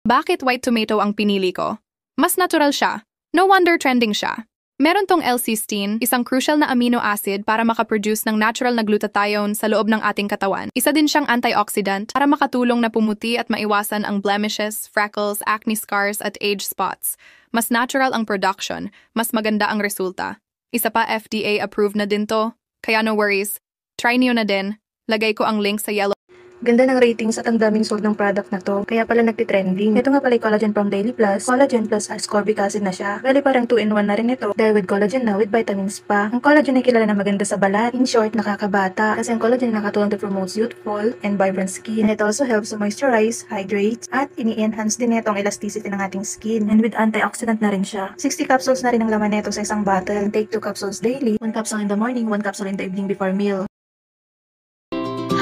Bakit white tomato ang pinili ko? Mas natural siya. No wonder trending siya. Meron tong L-cysteine, isang crucial na amino acid para makaproduce ng natural na glutathione sa loob ng ating katawan. Isa din siyang antioxidant para makatulong na pumuti at maiwasan ang blemishes, freckles, acne scars at age spots. Mas natural ang production, mas maganda ang resulta. Isa pa, FDA-approved na din to, kaya no worries. Try niyo na din. Lagay ko ang link sa yellow. Ganda ng ratings at ang daming sold ng product na to, kaya pala nagtitrending. Ito nga pala yung collagen from Daily Plus. Collagen plus ascorbic acid na siya. Bali parang 2-in-1 na rin ito. Dahil with collagen na, with vitamins pa. Ang collagen ay kilala na maganda sa balat. In short, nakakabata. Kasi ang collagen ay nakatulong to promote youthful and vibrant skin. And it also helps to moisturize, hydrate, at ini-enhance din ito ang elasticity ng ating skin. And with antioxidant na rin siya. 60 capsules na rin ang laman nito sa isang bottle. Take 2 capsules daily. 1 capsule in the morning, 1 capsule in the evening before meal.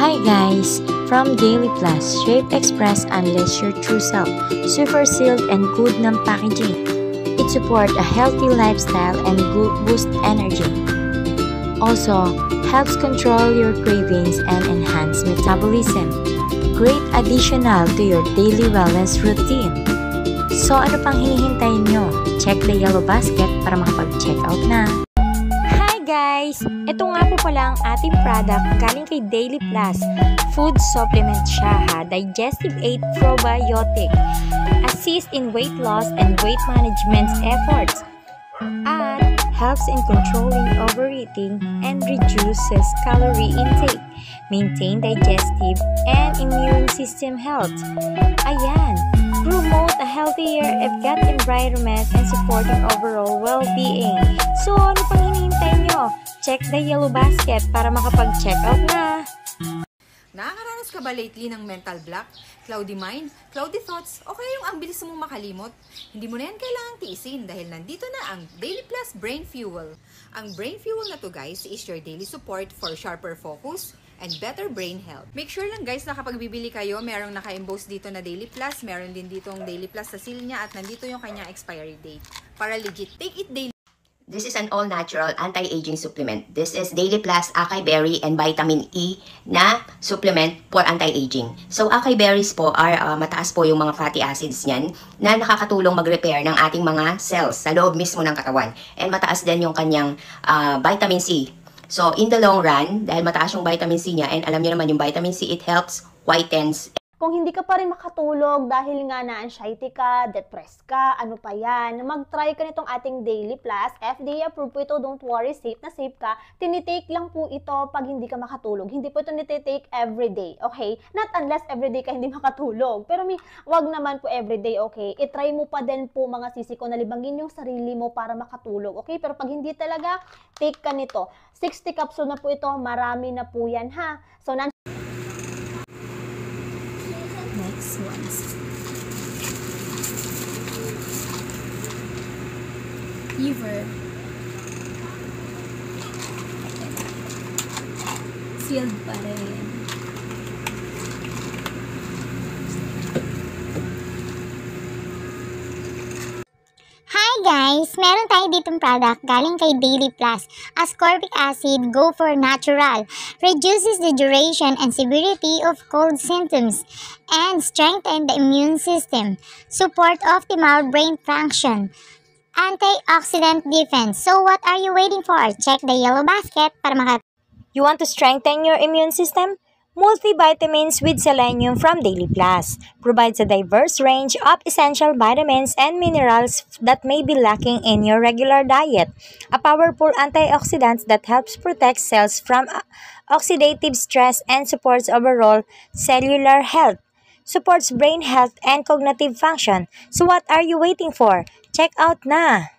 Hi guys! From Daily Plus, Shape Express unleash your true self. Super sealed and good ng packaging. It supports a healthy lifestyle and boost energy. Also, helps control your cravings and enhance metabolism. Great additional to your daily wellness routine. So ano pang hinihintay nyo? Check the yellow basket para makapag-check out na. Guys, ito nga po pala ang ating product galing kay Daily Plus. Food supplement siya ha, digestive aid probiotic. Assist in weight loss and weight management efforts. At helps in controlling overeating and reduces calorie intake. Maintain digestive and immune system health. Ayan, promote a healthier gut environment and supporting overall well-being. So, ano pang hinihintay nyo? Check the yellow basket para makapag-check out na! Nakakaranas ka ba lately ng mental block, cloudy mind, cloudy thoughts, o kaya yung ang bilis mong makalimot? Hindi mo na yan kailangang tiisin dahil nandito na ang Daily Plus Brain Fuel. Ang Brain Fuel na to guys is your daily support for sharper focus and better brain health. Make sure lang guys na kapag bibili kayo, merong naka-emboss dito na Daily Plus, meron din ditong Daily Plus sa seal niya at nandito yung kanyang expiry date. Para legit, take it daily. This is an all-natural anti-aging supplement. This is Daily Plus Acai Berry and Vitamin E na supplement for anti-aging. So, acai berries po are mataas po yung mga fatty acids niyan na nakakatulong mag-repair ng ating mga cells sa loob mismo ng katawan. And mataas din yung kanyang vitamin C. So, in the long run, dahil mataas yung vitamin C niya, and alam niyo naman yung vitamin C, it helps whitens. Kung hindi ka pa rin makatulog dahil nga na-anxiety ka, depressed ka, ano pa yan, mag-try ka nitong ating Daily Plus. FDA approved po ito, don't worry, safe na safe ka. Tinitake lang po ito pag hindi ka makatulog. Hindi po ito nititake everyday, okay? Not unless everyday ka hindi makatulog. Pero wag naman po everyday, okay? I-try mo pa din po mga sisi ko na libangin yung sarili mo para makatulog, okay? Pero pag hindi talaga, take ka nito. 60 capsule na po ito, marami na po yan, ha? So, Next ones. Fever. Sealed pa rin. Hi guys! Meron tayo ditong product galing kay Daily Plus. Ascorbic acid, go for natural. Reduces the duration and severity of cold symptoms and strengthen the immune system. Support optimal brain function. Antioxidant defense. So what are you waiting for? Check the yellow basket para You want to strengthen your immune system? Multivitamins with selenium from Daily Plus provides a diverse range of essential vitamins and minerals that may be lacking in your regular diet. A powerful antioxidant that helps protect cells from oxidative stress and supports overall cellular health. Supports brain health and cognitive function. So what are you waiting for? Check out na!